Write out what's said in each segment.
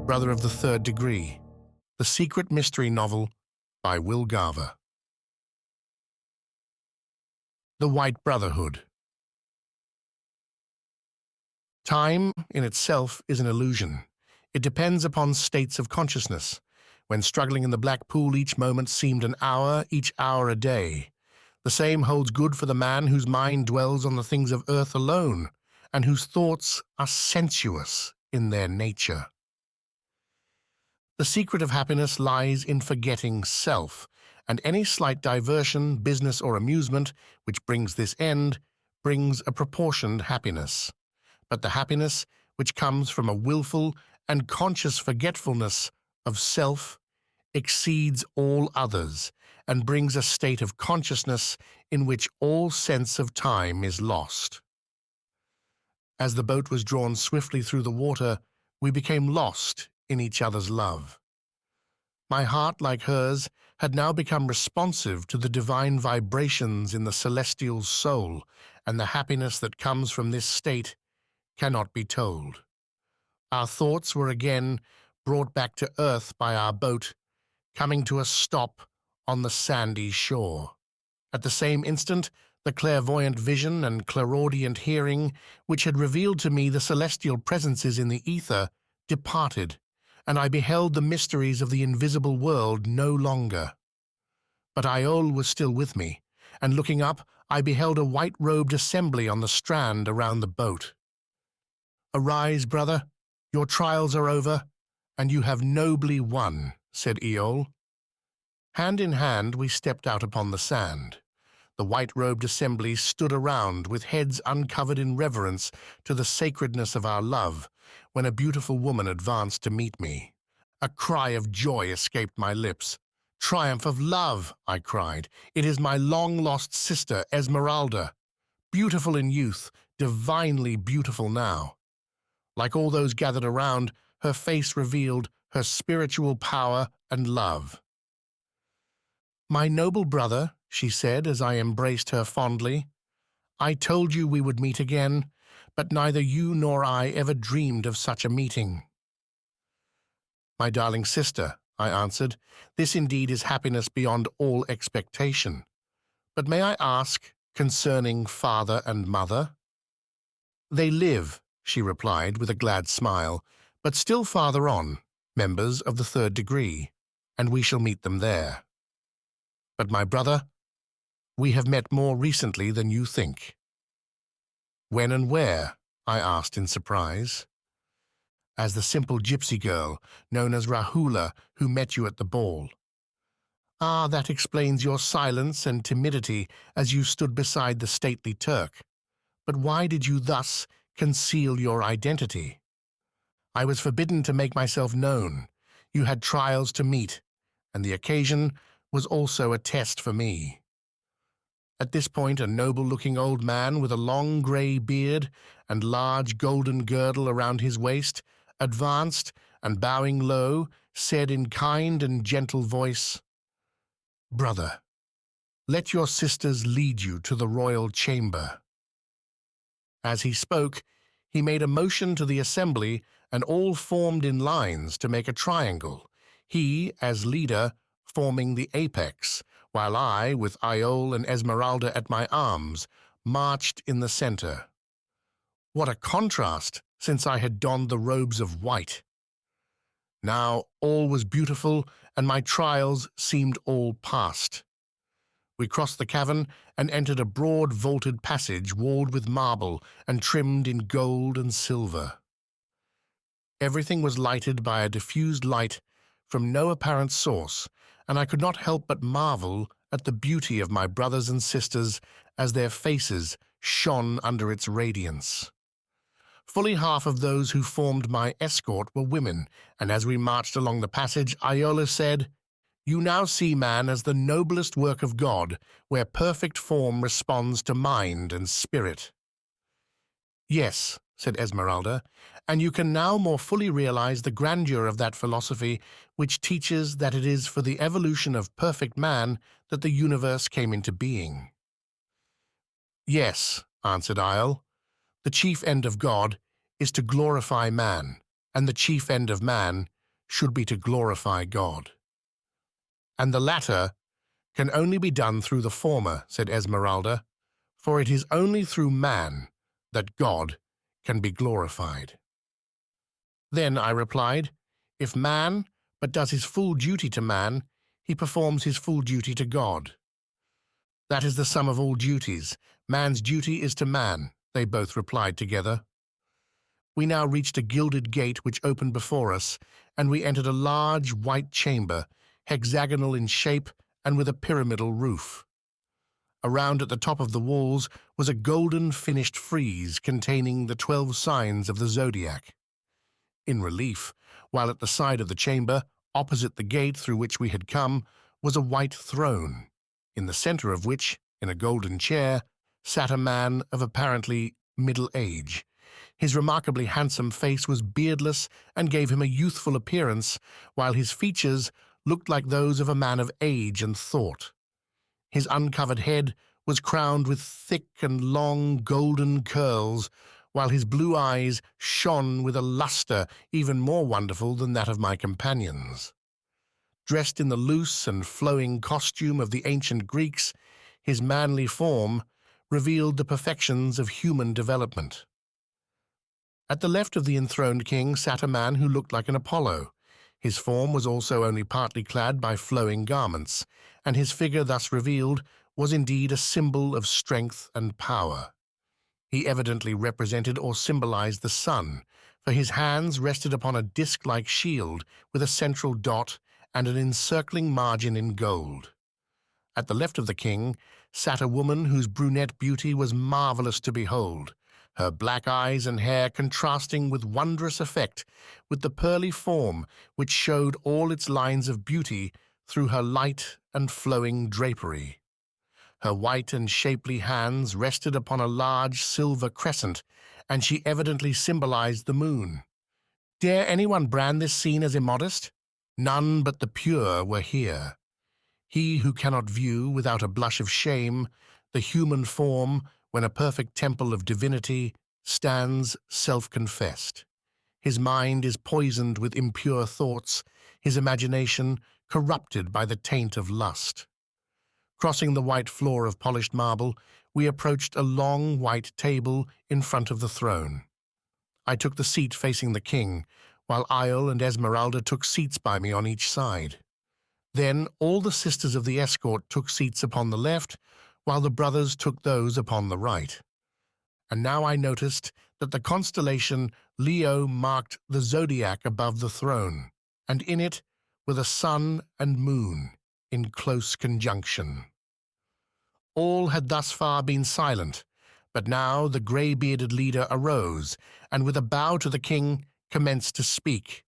Brother of the Third Degree, the secret mystery novel by Will Garver. The White Brotherhood. Time, in itself, is an illusion. It depends upon states of consciousness. When struggling in the black pool, each moment seemed an hour, each hour a day. The same holds good for the man whose mind dwells on the things of earth alone, and whose thoughts are sensuous in their nature. The secret of happiness lies in forgetting self, and any slight diversion, business or amusement, which brings this end, brings a proportioned happiness. But the happiness which comes from a willful and conscious forgetfulness of self exceeds all others and brings a state of consciousness in which all sense of time is lost. As the boat was drawn swiftly through the water, we became lost in each other's love. My heart, like hers, had now become responsive to the divine vibrations in the celestial soul, and the happiness that comes from this state cannot be told. Our thoughts were again brought back to earth by our boat, coming to a stop on the sandy shore. At the same instant, the clairvoyant vision and clairaudient hearing, which had revealed to me the celestial presences in the ether, departed, and I beheld the mysteries of the invisible world no longer. But Iole was still with me, and looking up, I beheld a white-robed assembly on the strand around the boat. "Arise, brother, your trials are over, and you have nobly won," said Iole. Hand in hand we stepped out upon the sand. The white-robed assembly stood around with heads uncovered in reverence to the sacredness of our love, when a beautiful woman advanced to meet me. A cry of joy escaped my lips. "Triumph of love!" I cried. "It is my long-lost sister, Esmeralda. Beautiful in youth, divinely beautiful now." Like all those gathered around, her face revealed her spiritual power and love. "My noble brother," she said as I embraced her fondly, "I told you we would meet again, but neither you nor I ever dreamed of such a meeting." "My darling sister," I answered, "this indeed is happiness beyond all expectation. But may I ask concerning father and mother?" "They live," she replied with a glad smile, "but still farther on, members of the third degree, and we shall meet them there. But my brother, we have met more recently than you think." "When and where?" I asked in surprise. "As the simple gypsy girl, known as Rahula, who met you at the ball." "Ah, that explains your silence and timidity as you stood beside the stately Turk. But why did you thus conceal your identity?" "I was forbidden to make myself known. You had trials to meet, and the occasion was also a test for me." At this point, a noble-looking old man with a long grey beard and large golden girdle around his waist advanced and, bowing low, said in kind and gentle voice, "Brother, let your sisters lead you to the royal chamber." As he spoke, he made a motion to the assembly, and all formed in lines to make a triangle, he, as leader, forming the apex, while I, with Iole and Esmeralda at my arms, marched in the center. What a contrast, since I had donned the robes of white! Now all was beautiful, and my trials seemed all past. We crossed the cavern and entered a broad vaulted passage walled with marble and trimmed in gold and silver. Everything was lighted by a diffused light from no apparent source, and I could not help but marvel at the beauty of my brothers and sisters as their faces shone under its radiance. Fully half of those who formed my escort were women, and as we marched along the passage, Iole said, "You now see man as the noblest work of God, where perfect form responds to mind and spirit." "Yes," said Esmeralda, "and you can now more fully realize the grandeur of that philosophy which teaches that it is for the evolution of perfect man that the universe came into being." "Yes," answered Iole, "the chief end of God is to glorify man, and the chief end of man should be to glorify God. And the latter can only be done through the former, said Esmeralda, for it is only through man that God can be glorified. Then, I replied, if man but does his full duty to man, he performs his full duty to God. That is the sum of all duties. Man's duty is to man, they both replied together. We now reached a gilded gate which opened before us, and we entered a large white chamber, hexagonal in shape and with a pyramidal roof. Around at the top of the walls was a golden finished frieze containing the 12 signs of the zodiac. In relief, while at the side of the chamber, opposite the gate through which we had come, was a white throne, in the center of which, in a golden chair, sat a man of apparently middle age. His remarkably handsome face was beardless and gave him a youthful appearance, while his features looked like those of a man of age and thought. His uncovered head was crowned with thick and long golden curls, while his blue eyes shone with a luster even more wonderful than that of my companions. Dressed in the loose and flowing costume of the ancient Greeks, his manly form revealed the perfections of human development. At the left of the enthroned king sat a man who looked like an Apollo. His form was also only partly clad by flowing garments, and his figure thus revealed was indeed a symbol of strength and power. He evidently represented or symbolized the sun, for his hands rested upon a disc-like shield with a central dot and an encircling margin in gold. At the left of the king sat a woman whose brunette beauty was marvelous to behold, her black eyes and hair contrasting with wondrous effect with the pearly form which showed all its lines of beauty through her light and flowing drapery. Her white and shapely hands rested upon a large silver crescent, and she evidently symbolized the moon. Dare anyone brand this scene as immodest? None but the pure were here. He who cannot view, without a blush of shame, the human form when a perfect temple of divinity stands self-confessed. His mind is poisoned with impure thoughts, his imagination corrupted by the taint of lust. Crossing the white floor of polished marble, we approached a long white table in front of the throne. I took the seat facing the king, while Isle and Esmeralda took seats by me on each side. Then all the sisters of the escort took seats upon the left, while the brothers took those upon the right. And now I noticed that the constellation Leo marked the zodiac above the throne, and in it were the sun and moon in close conjunction. All had thus far been silent, but now the grey-bearded leader arose, and with a bow to the king commenced to speak.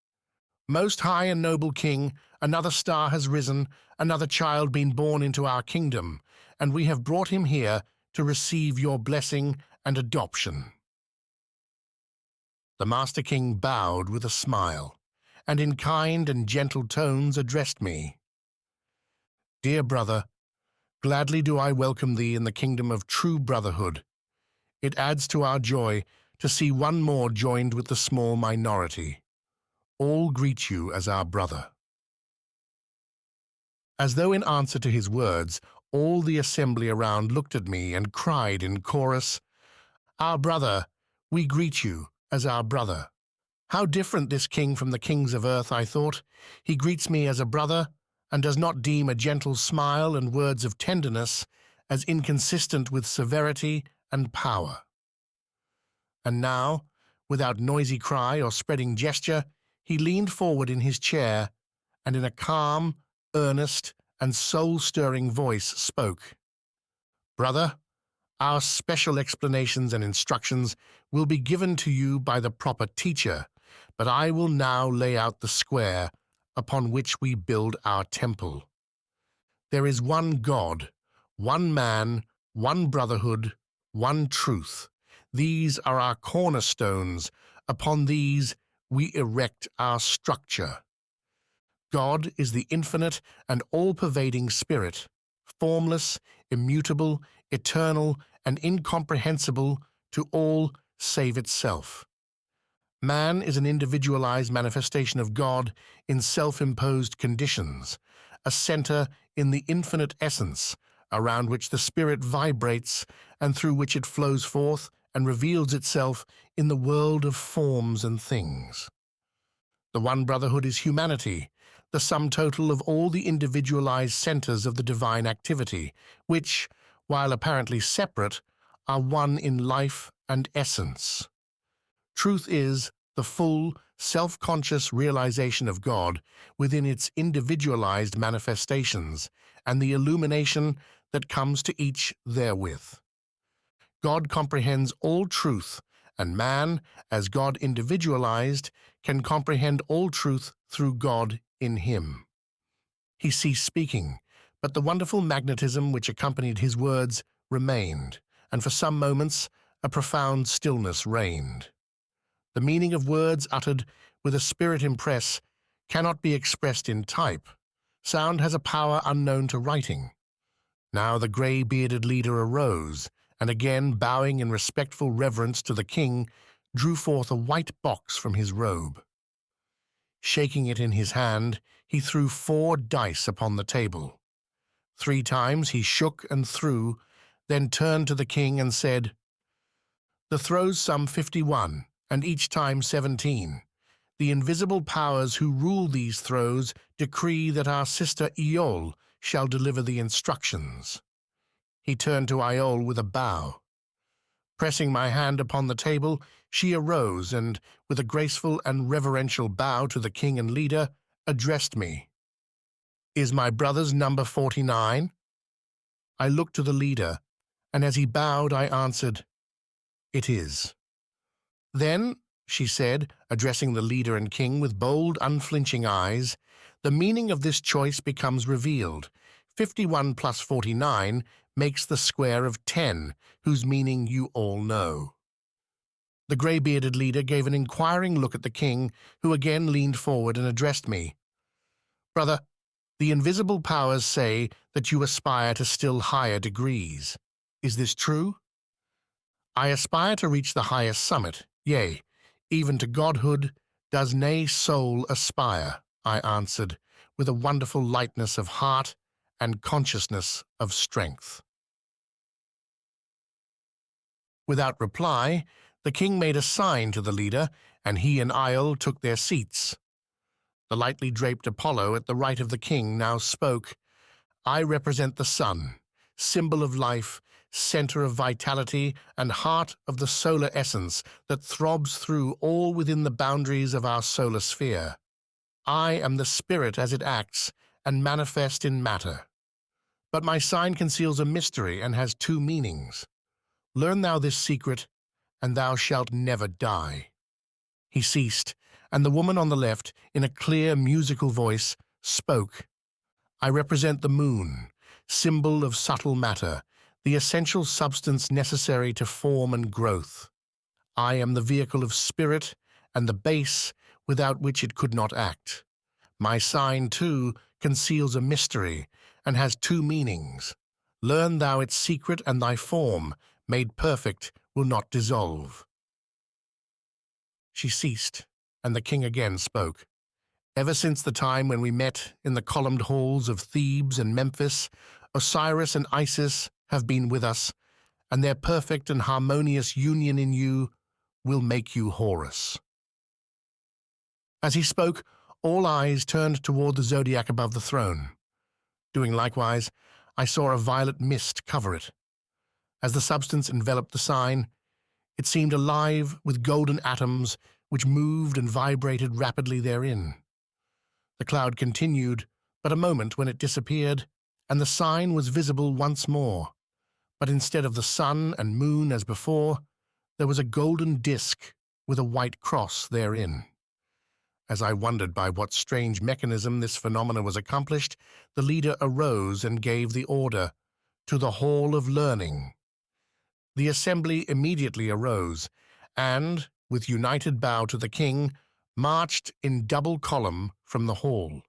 Most high and noble king, another star has risen, another child been born into our kingdom, and we have brought him here to receive your blessing and adoption. The Master King bowed with a smile, and in kind and gentle tones addressed me. Dear brother, gladly do I welcome thee in the kingdom of true brotherhood. It adds to our joy to see one more joined with the small minority. All greet you as our brother. As though in answer to his words, all the assembly around looked at me and cried in chorus, Our brother, we greet you as our brother. How different this king from the kings of earth, I thought. He greets me as a brother, and does not deem a gentle smile and words of tenderness as inconsistent with severity and power. And now, without noisy cry or spreading gesture, he leaned forward in his chair, and in a calm, earnest, and soul-stirring voice spoke. Brother, our special explanations and instructions will be given to you by the proper teacher, but I will now lay out the square upon which we build our temple. There is one God, one man, one brotherhood, one truth. These are our cornerstones. Upon these we erect our structure. God is the infinite and all-pervading spirit, formless, immutable, eternal, and incomprehensible to all save itself. Man is an individualized manifestation of God in self-imposed conditions, a center in the infinite essence around which the spirit vibrates and through which it flows forth and reveals itself in the world of forms and things. The one brotherhood is humanity, the sum total of all the individualized centers of the divine activity, which, while apparently separate, are one in life and essence. Truth is the full, self-conscious realization of God within its individualized manifestations and the illumination that comes to each therewith. God comprehends all truth, and man, as God individualized, can comprehend all truth through God in him. He ceased speaking, but the wonderful magnetism which accompanied his words remained, and for some moments a profound stillness reigned. The meaning of words uttered with a spirit impress cannot be expressed in type. Sound has a power unknown to writing. Now the grey-bearded leader arose, and again, bowing in respectful reverence to the king, drew forth a white box from his robe. Shaking it in his hand, he threw 4 dice upon the table. 3 times he shook and threw, then turned to the king and said, "The throws sum 51, and each time 17. The invisible powers who rule these throws decree that our sister Iole shall deliver the instructions." He turned to Iole with a bow. Pressing my hand upon the table, she arose and, with a graceful and reverential bow to the king and leader, addressed me. "Is my brother's number 49? I looked to the leader, and as he bowed, I answered, "It is." "Then," she said, addressing the leader and king with bold, unflinching eyes, "the meaning of this choice becomes revealed. 51 plus 49 makes the square of 10, whose meaning you all know." The grey-bearded leader gave an inquiring look at the king, who again leaned forward and addressed me. "Brother, the invisible powers say that you aspire to still higher degrees. Is this true?" "I aspire to reach the highest summit, yea, even to godhood does nay soul aspire," I answered, with a wonderful lightness of heart and consciousness of strength. Without reply, the king made a sign to the leader, and he and Iole took their seats. The lightly draped Apollo at the right of the king now spoke. "I represent the sun, symbol of life, center of vitality, and heart of the solar essence that throbs through all within the boundaries of our solar sphere. I am the spirit as it acts and manifest in matter. But my sign conceals a mystery and has 2 meanings. Learn thou this secret, and thou shalt never die." He ceased, and the woman on the left, in a clear, musical voice, spoke. "I represent the moon, symbol of subtle matter, the essential substance necessary to form and growth. I am the vehicle of spirit and the base without which it could not act. My sign, too, conceals a mystery and has 2 meanings. Learn thou its secret, and thy form, made perfect, will not dissolve." She ceased, and the king again spoke. "Ever since the time when we met in the columned halls of Thebes and Memphis, Osiris and Isis have been with us, and their perfect and harmonious union in you will make you Horus." As he spoke, all eyes turned toward the zodiac above the throne. Doing likewise, I saw a violet mist cover it. As the substance enveloped the sign, it seemed alive with golden atoms which moved and vibrated rapidly therein. The cloud continued but a moment when it disappeared, and the sign was visible once more. But instead of the sun and moon as before, there was a golden disk with a white cross therein. As I wondered by what strange mechanism this phenomena was accomplished, the leader arose and gave the order, "To the Hall of Learning." The assembly immediately arose, and, with united bow to the king, marched in double column from the hall.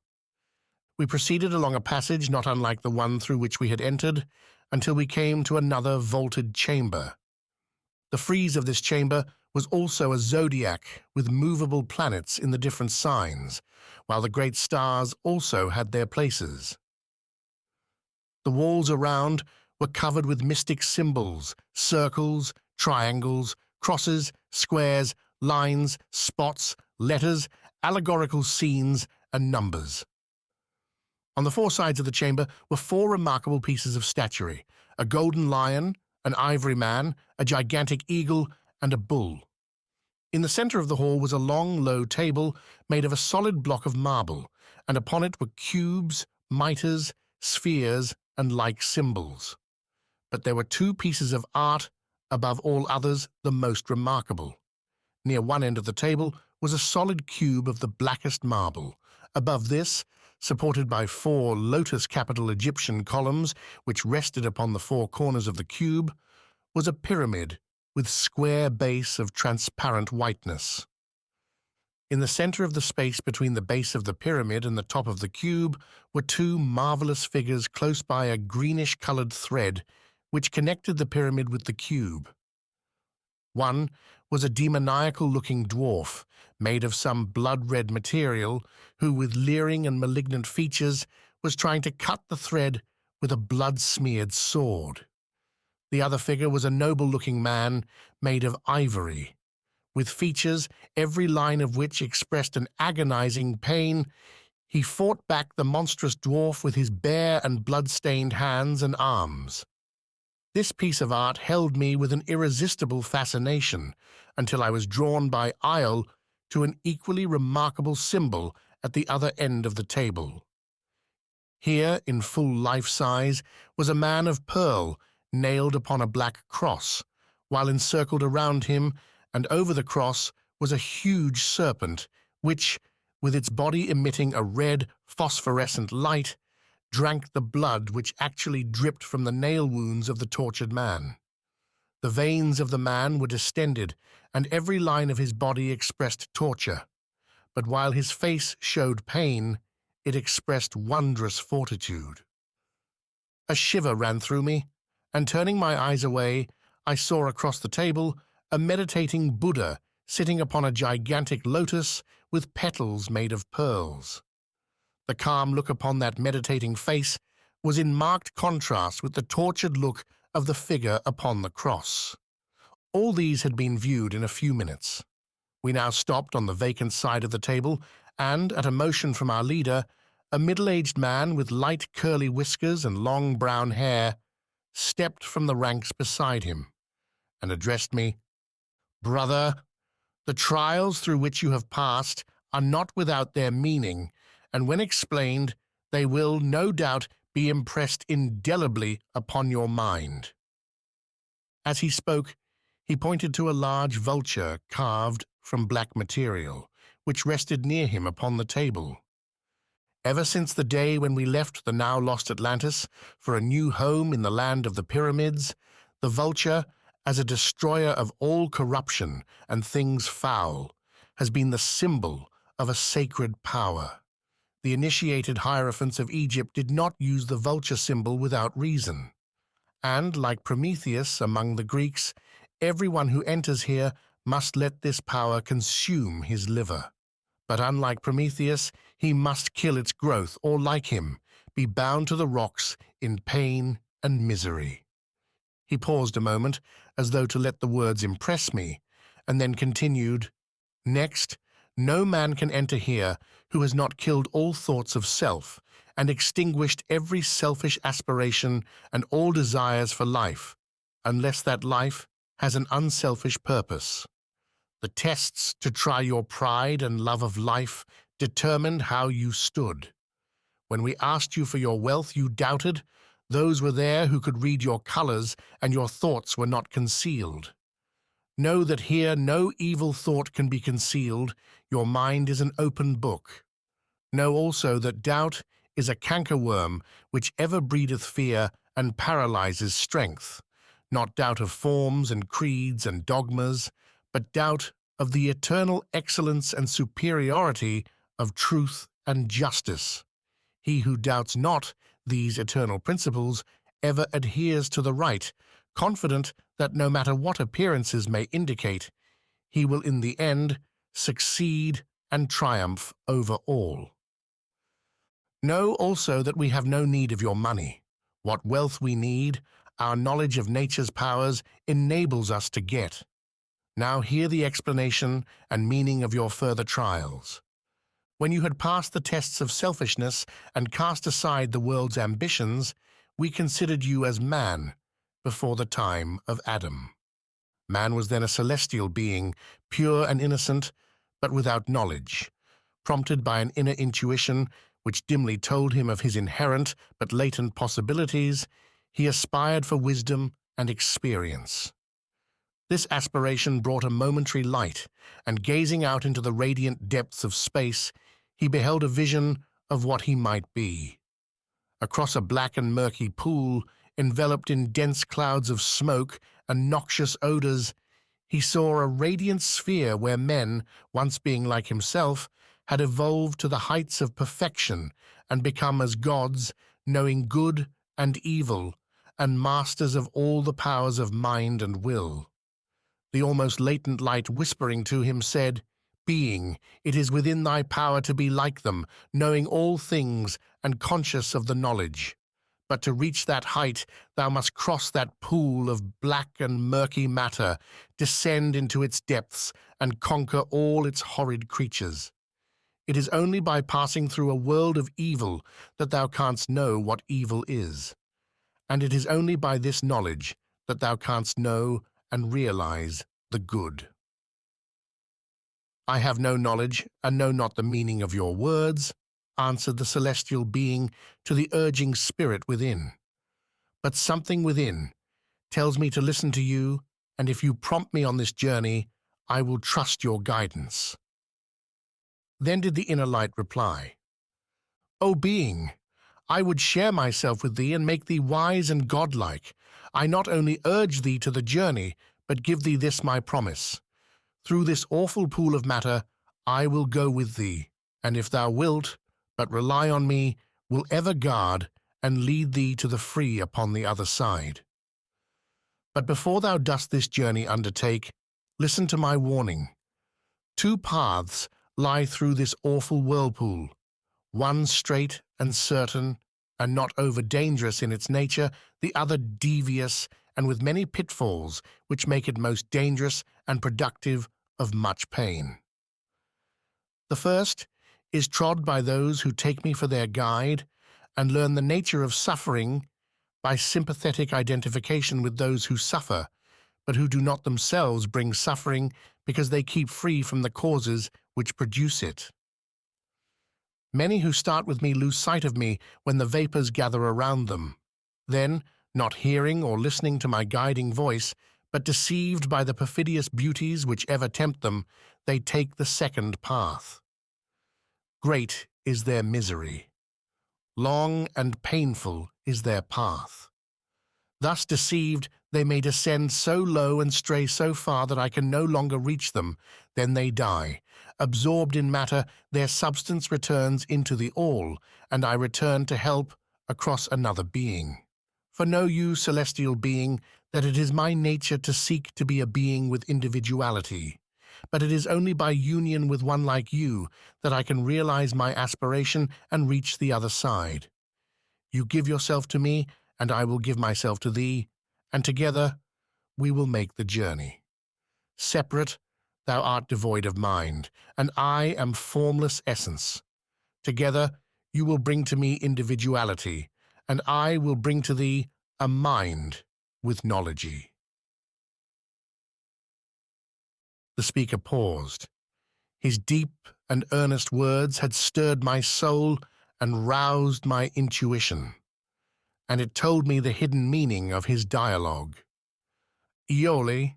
We proceeded along a passage not unlike the one through which we had entered, until we came to another vaulted chamber. The frieze of this chamber was also a zodiac with movable planets in the different signs, while the great stars also had their places. The walls around were covered with mystic symbols, circles, triangles, crosses, squares, lines, spots, letters, allegorical scenes, and numbers. On the four sides of the chamber were four remarkable pieces of statuary: a golden lion, an ivory man, a gigantic eagle, and a bull. In the center of the hall was a long, low table made of a solid block of marble, and upon it were cubes, mitres, spheres, and like symbols. But there were two pieces of art, above all others the most remarkable. Near one end of the table was a solid cube of the blackest marble. Above this, supported by four lotus-capital Egyptian columns which rested upon the four corners of the cube, was a pyramid with square base of transparent whiteness. In the center of the space between the base of the pyramid and the top of the cube were two marvelous figures close by a greenish-colored thread which connected the pyramid with the cube. One was a demoniacal-looking dwarf, made of some blood-red material, who, with leering and malignant features, was trying to cut the thread with a blood-smeared sword. The other figure was a noble-looking man made of ivory. With features, every line of which expressed an agonizing pain, he fought back the monstrous dwarf with his bare and blood-stained hands and arms. This piece of art held me with an irresistible fascination until I was drawn by Isle to an equally remarkable symbol at the other end of the table. Here, in full life-size, was a man of pearl nailed upon a black cross, while encircled around him and over the cross was a huge serpent which, with its body emitting a red, phosphorescent light, drank the blood which actually dripped from the nail wounds of the tortured man. The veins of the man were distended, and every line of his body expressed torture. But while his face showed pain, it expressed wondrous fortitude. A shiver ran through me, and turning my eyes away, I saw across the table a meditating Buddha sitting upon a gigantic lotus with petals made of pearls. The calm look upon that meditating face was in marked contrast with the tortured look of the figure upon the cross. All these had been viewed in a few minutes. We now stopped on the vacant side of the table, and, at a motion from our leader, a middle-aged man with light curly whiskers and long brown hair stepped from the ranks beside him and addressed me. "Brother, the trials through which you have passed are not without their meaning, and when explained, they will, no doubt, be impressed indelibly upon your mind." As he spoke, he pointed to a large vulture carved from black material, which rested near him upon the table. Ever since the day when we left the now lost Atlantis for a new home in the land of the pyramids, the vulture, as a destroyer of all corruption and things foul, has been the symbol of a sacred power. The initiated hierophants of Egypt did not use the vulture symbol without reason. And, like Prometheus among the Greeks, everyone who enters here must let this power consume his liver. But unlike Prometheus, he must kill its growth, or, like him, be bound to the rocks in pain and misery. He paused a moment, as though to let the words impress me, and then continued, "Next, no man can enter here who has not killed all thoughts of self and extinguished every selfish aspiration and all desires for life, unless that life has an unselfish purpose. The tests to try your pride and love of life determined how you stood. When we asked you for your wealth, you doubted. Those were there who could read your colors, and your thoughts were not concealed. Know that here no evil thought can be concealed. Your mind is an open book. Know also that doubt is a cankerworm which ever breedeth fear and paralyzes strength, not doubt of forms and creeds and dogmas, but doubt of the eternal excellence and superiority of truth and justice. He who doubts not these eternal principles ever adheres to the right, confident that no matter what appearances may indicate, he will in the end succeed and triumph over all. Know also that we have no need of your money. What wealth we need, our knowledge of nature's powers enables us to get. Now hear the explanation and meaning of your further trials. When you had passed the tests of selfishness and cast aside the world's ambitions, we considered you as man before the time of Adam. Man was then a celestial being, pure and innocent, but without knowledge. Prompted by an inner intuition which dimly told him of his inherent but latent possibilities, he aspired for wisdom and experience. This aspiration brought a momentary light, and gazing out into the radiant depths of space, he beheld a vision of what he might be. Across a black and murky pool, enveloped in dense clouds of smoke and noxious odors, he saw a radiant sphere where men, once being like himself, had evolved to the heights of perfection and become as gods, knowing good and evil, and masters of all the powers of mind and will. The almost latent light whispering to him said, "Being, it is within thy power to be like them, knowing all things and conscious of the knowledge. But to reach that height, thou must cross that pool of black and murky matter, descend into its depths, and conquer all its horrid creatures. It is only by passing through a world of evil that thou canst know what evil is. And it is only by this knowledge that thou canst know and realize the good." "I have no knowledge, and know not the meaning of your words," answered the celestial being to the urging spirit within. "But something within tells me to listen to you, and if you prompt me on this journey, I will trust your guidance." Then did the inner light reply, "O being, I would share myself with thee and make thee wise and godlike. I not only urge thee to the journey, but give thee this my promise. Through this awful pool of matter, I will go with thee, and if thou wilt, but rely on me, will ever guard and lead thee to the free upon the other side. But before thou dost this journey undertake, listen to my warning. 2 paths lie through this awful whirlpool, one straight and certain, and not over-dangerous in its nature, the other devious and with many pitfalls, which make it most dangerous and productive of much pain. The first is trod by those who take me for their guide and learn the nature of suffering by sympathetic identification with those who suffer, but who do not themselves bring suffering because they keep free from the causes which produce it. Many who start with me lose sight of me when the vapors gather around them. Then, not hearing or listening to my guiding voice, but deceived by the perfidious beauties which ever tempt them, they take the second path. Great is their misery. Long and painful is their path. Thus deceived, they may descend so low and stray so far that I can no longer reach them. Then they die. Absorbed in matter, their substance returns into the all, and I return to help across another being. For know you, celestial being, that it is my nature to seek to be a being with individuality. But it is only by union with one like you that I can realize my aspiration and reach the other side. You give yourself to me, and I will give myself to thee, and together we will make the journey. Separate, thou art devoid of mind, and I am formless essence. Together you will bring to me individuality, and I will bring to thee a mind with knowledge. The speaker paused. His deep and earnest words had stirred my soul and roused my intuition, and it told me the hidden meaning of his dialogue. Iole,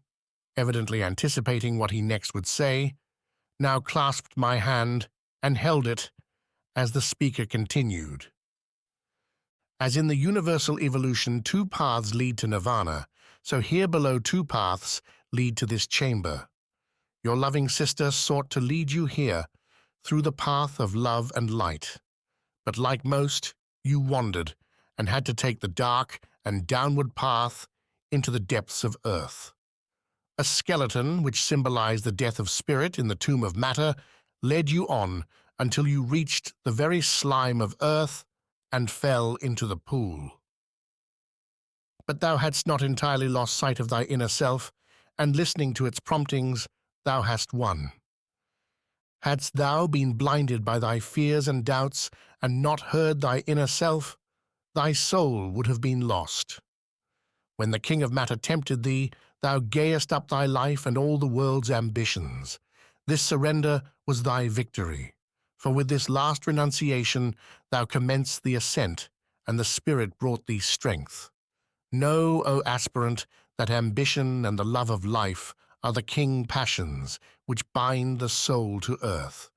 evidently anticipating what he next would say, now clasped my hand and held it as the speaker continued. As in the universal evolution 2 paths lead to nirvana, so here below 2 paths lead to this chamber. Your loving sister sought to lead you here through the path of love and light. But like most, you wandered and had to take the dark and downward path into the depths of earth. A skeleton, which symbolized the death of spirit in the tomb of matter, led you on until you reached the very slime of earth and fell into the pool. But thou hadst not entirely lost sight of thy inner self, and listening to its promptings, thou hast won. Hadst thou been blinded by thy fears and doubts, and not heard thy inner self, thy soul would have been lost. When the king of matter tempted thee, thou gayest up thy life and all the world's ambitions. This surrender was thy victory, for with this last renunciation thou commenced the ascent, and the Spirit brought thee strength. Know, O aspirant, that ambition and the love of life are the king passions which bind the soul to earth.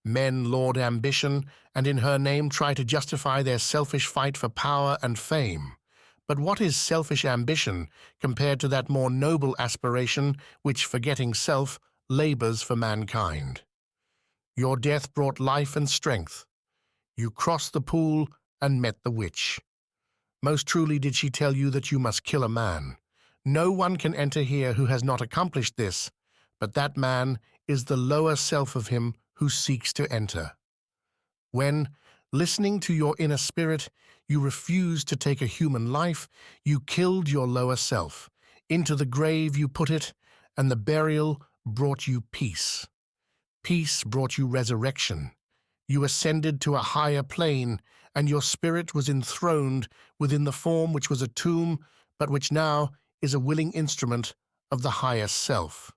Men laud ambition, and in her name try to justify their selfish fight for power and fame. But what is selfish ambition compared to that more noble aspiration which, forgetting self, labors for mankind? Your death brought life and strength. You crossed the pool and met the witch. Most truly did she tell you that you must kill a man. No one can enter here who has not accomplished this, but that man is the lower self of him who seeks to enter. When, listening to your inner spirit, you refused to take a human life, you killed your lower self. Into the grave you put it, and the burial brought you peace. Peace brought you resurrection. You ascended to a higher plane, and your spirit was enthroned within the form which was a tomb, but which now is a willing instrument of the higher self.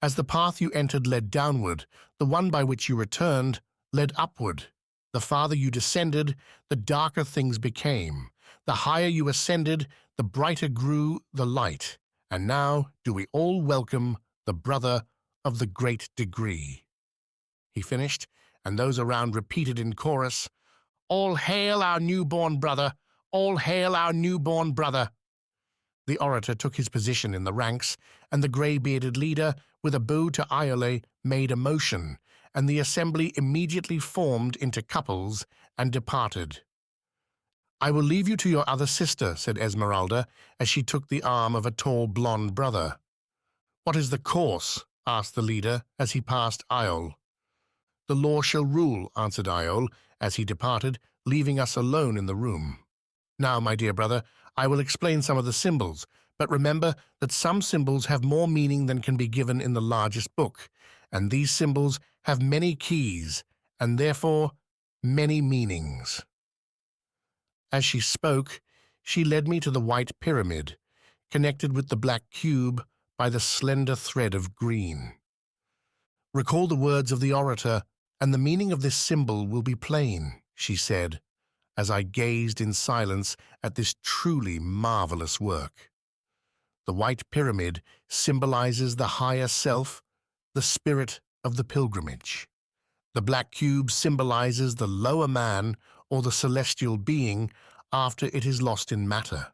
As the path you entered led downward, the one by which you returned led upward. The farther you descended, the darker things became. The higher you ascended, the brighter grew the light. And now do we all welcome the brother of the great degree. He finished, and those around repeated in chorus, "All hail our newborn brother! All hail our newborn brother!" The orator took his position in the ranks, and the grey-bearded leader, with a bow to Iole, made a motion, and the assembly immediately formed into couples and departed. "I will leave you to your other sister," said Esmeralda, as she took the arm of a tall blonde brother. "What is the course?" asked the leader as he passed Iole. "The law shall rule," answered Iole, as he departed, leaving us alone in the room. "Now, my dear brother, I will explain some of the symbols, but remember that some symbols have more meaning than can be given in the largest book, and these symbols have many keys, and therefore many meanings." As she spoke, she led me to the white pyramid, connected with the black cube by the slender thread of green. "Recall the words of the orator, and the meaning of this symbol will be plain," she said, as I gazed in silence at this truly marvelous work. The white pyramid symbolizes the higher self, the spirit of the pilgrimage. The black cube symbolizes the lower man or the celestial being after it is lost in matter.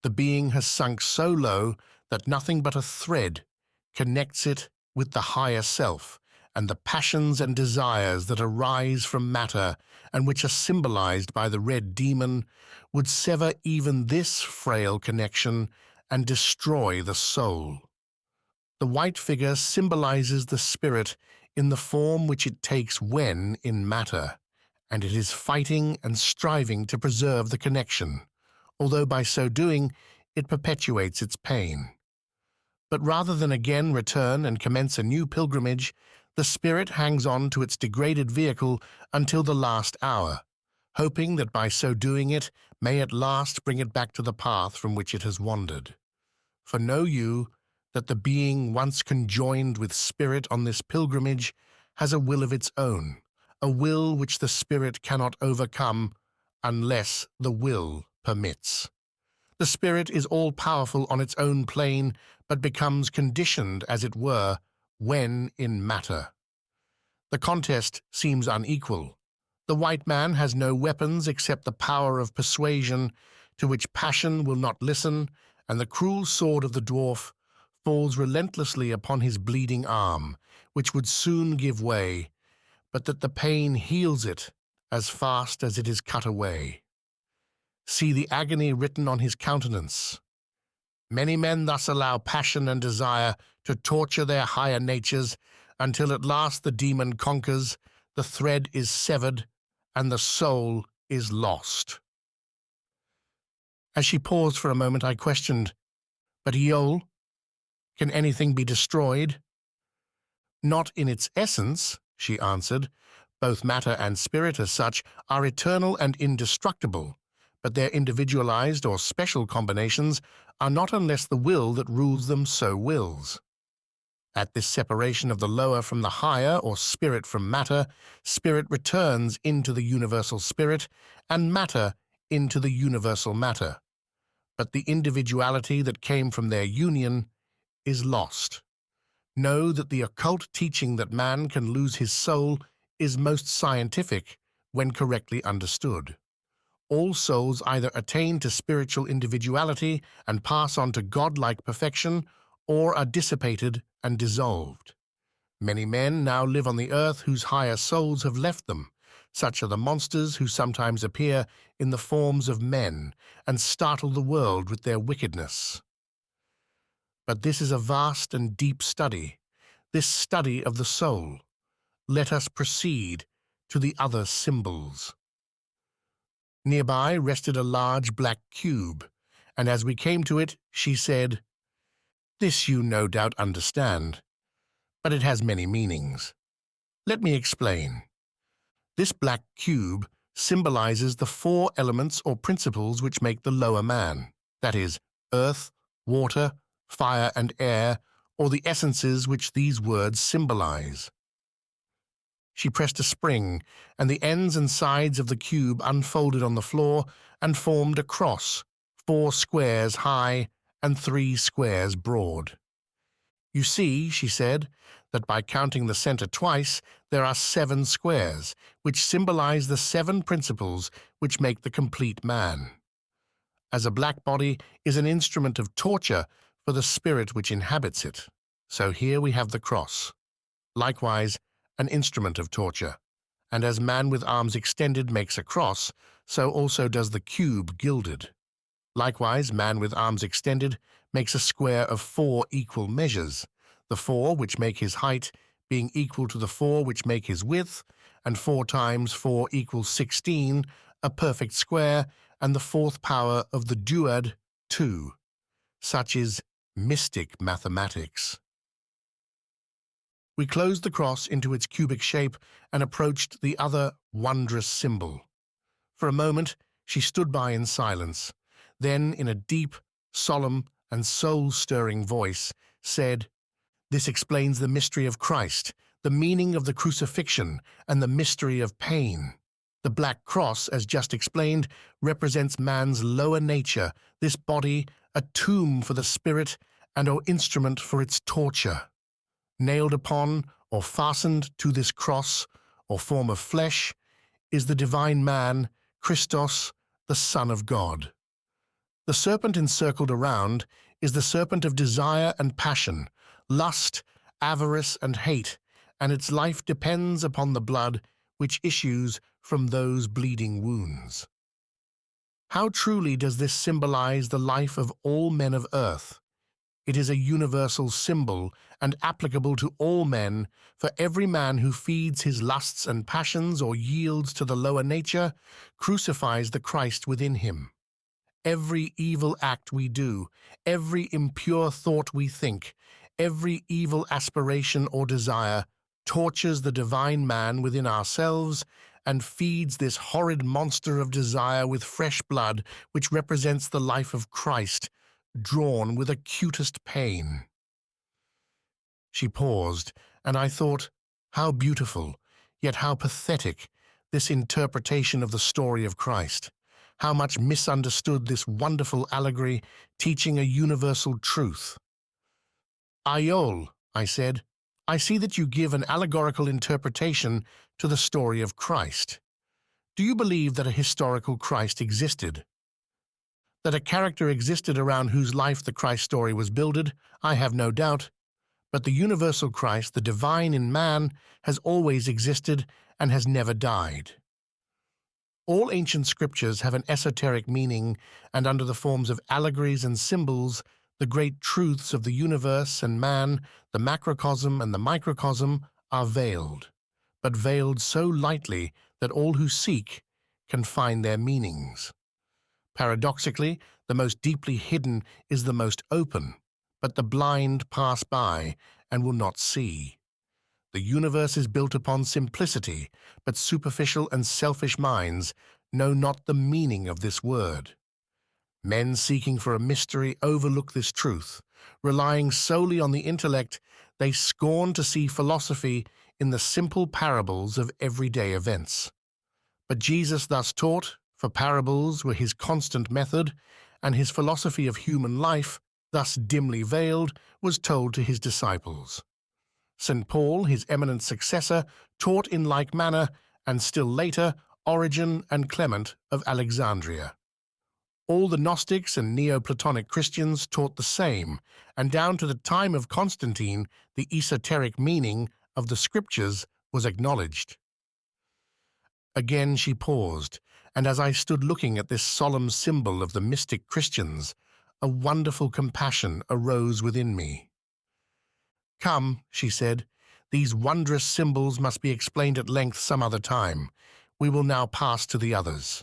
The being has sunk so low that nothing but a thread connects it with the higher self, and the passions and desires that arise from matter and which are symbolized by the red demon would sever even this frail connection and destroy the soul. The white figure symbolizes the spirit in the form which it takes when in matter, and it is fighting and striving to preserve the connection, although by so doing it perpetuates its pain. But rather than again return and commence a new pilgrimage, the spirit hangs on to its degraded vehicle until the last hour, hoping that by so doing it may at last bring it back to the path from which it has wandered. For know you that the being once conjoined with spirit on this pilgrimage has a will of its own, a will which the spirit cannot overcome unless the will permits. The spirit is all-powerful on its own plane, but becomes conditioned, as it were, when in matter. The contest seems unequal. The white man has no weapons except the power of persuasion, to which passion will not listen, and the cruel sword of the dwarf falls relentlessly upon his bleeding arm, which would soon give way, but that the pain heals it as fast as it is cut away. See the agony written on his countenance. Many men thus allow passion and desire to torture their higher natures until at last the demon conquers, the thread is severed, and the soul is lost. As she paused for a moment, I questioned, "But Iol, can anything be destroyed?" "Not in its essence," she answered. "Both matter and spirit as such are eternal and indestructible, but their individualized or special combinations are not unless the will that rules them so wills. At this separation of the lower from the higher, or spirit from matter, spirit returns into the universal spirit, and matter into the universal matter. But the individuality that came from their union is lost. Know that the occult teaching that man can lose his soul is most scientific when correctly understood. All souls either attain to spiritual individuality and pass on to godlike perfection, or are dissipated and dissolved. Many men now live on the earth whose higher souls have left them. Such are the monsters who sometimes appear in the forms of men and startle the world with their wickedness. But this is a vast and deep study, this study of the soul. Let us proceed to the other symbols. Nearby rested a large black cube, and as we came to it, she said, "This you no doubt understand, but it has many meanings. Let me explain. This black cube symbolizes the four elements or principles which make the lower man, that is, earth, water, fire, and air, or the essences which these words symbolize." She pressed a spring, and the ends and sides of the cube unfolded on the floor and formed a cross, 4 squares high and 3 squares broad. "You see," she said, "that by counting the center twice, there are 7 squares, which symbolize the 7 principles which make the complete man. As a black body is an instrument of torture for the spirit which inhabits it, so here we have the cross. Likewise, an instrument of torture, and as man with arms extended makes a cross, so also does the cube gilded. Likewise, man with arms extended makes a square of 4 equal measures, the 4 which make his height being equal to the 4 which make his width, and 4 times 4 equals 16, a perfect square, and the 4th power of the duad, 2. Such is mystic mathematics." We closed the cross into its cubic shape and approached the other wondrous symbol. For a moment, she stood by in silence, then in a deep, solemn, and soul-stirring voice, said, "This explains the mystery of Christ, the meaning of the crucifixion, and the mystery of pain. The black cross, as just explained, represents man's lower nature, this body, a tomb for the spirit, and an instrument for its torture. Nailed upon or fastened to this cross, or form of flesh, is the divine man, Christos, the Son of God. The serpent encircled around is the serpent of desire and passion, lust, avarice, and hate, and its life depends upon the blood which issues from those bleeding wounds. How truly does this symbolize the life of all men of earth? It is a universal symbol and applicable to all men, for every man who feeds his lusts and passions or yields to the lower nature crucifies the Christ within him. Every evil act we do, every impure thought we think, every evil aspiration or desire tortures the divine man within ourselves and feeds this horrid monster of desire with fresh blood which represents the life of Christ, drawn with acutest pain." She paused, and I thought, how beautiful, yet how pathetic, this interpretation of the story of Christ. How much misunderstood this wonderful allegory, teaching a universal truth. "Iol," I said, "I see that you give an allegorical interpretation to the story of Christ. Do you believe that a historical Christ existed? That a character existed around whose life the Christ story was builded, I have no doubt, but the universal Christ, the divine in man, has always existed and has never died. All ancient scriptures have an esoteric meaning, and under the forms of allegories and symbols, The great truths of the universe and man, the macrocosm and the microcosm, are veiled, but veiled so lightly that all who seek can find their meanings. Paradoxically, the most deeply hidden is the most open, but the blind pass by and will not see. The universe is built upon simplicity, but superficial and selfish minds know not the meaning of this word. Men seeking for a mystery overlook this truth. Relying solely on the intellect, they scorn to see philosophy in the simple parables of everyday events. But Jesus thus taught, for parables were his constant method, and his philosophy of human life, thus dimly veiled, was told to his disciples. St. Paul, his eminent successor, taught in like manner, and still later, Origen and Clement of Alexandria. All the Gnostics and Neoplatonic Christians taught the same, and down to the time of Constantine, the esoteric meaning of the scriptures was acknowledged. Again she paused, and as I stood looking at this solemn symbol of the mystic Christians, a wonderful compassion arose within me. "Come," she said, "these wondrous symbols must be explained at length some other time. We will now pass to the others."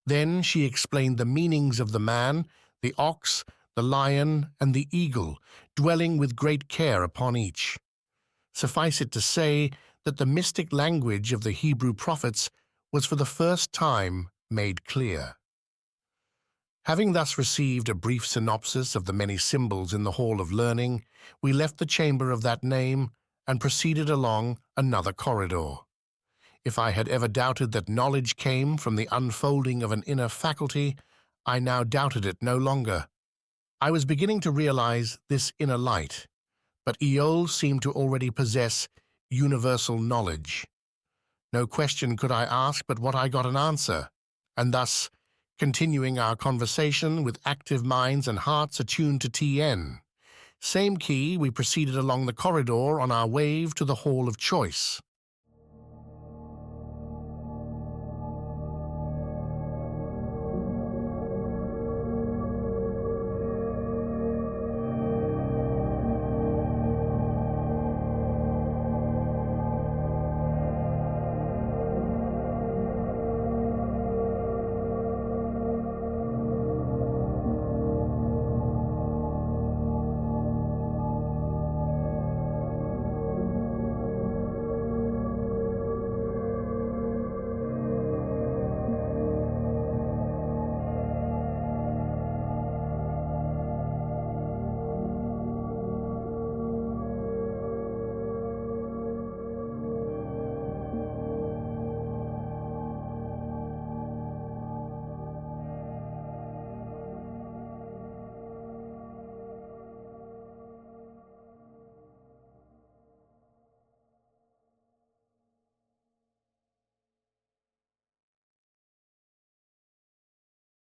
Then she explained the meanings of the man, the ox, the lion, and the eagle, dwelling with great care upon each. Suffice it to say that the mystic language of the Hebrew prophets was for the first time made clear. Having thus received a brief synopsis of the many symbols in the Hall of Learning, we left the chamber of that name and proceeded along another corridor. If I had ever doubted that knowledge came from the unfolding of an inner faculty, I now doubted it no longer. I was beginning to realize this inner light, but Eole seemed to already possess universal knowledge. No question could I ask but what I got an answer, and thus, continuing our conversation with active minds and hearts attuned to TN. Same key, we proceeded along the corridor on our way to the Hall of Choice.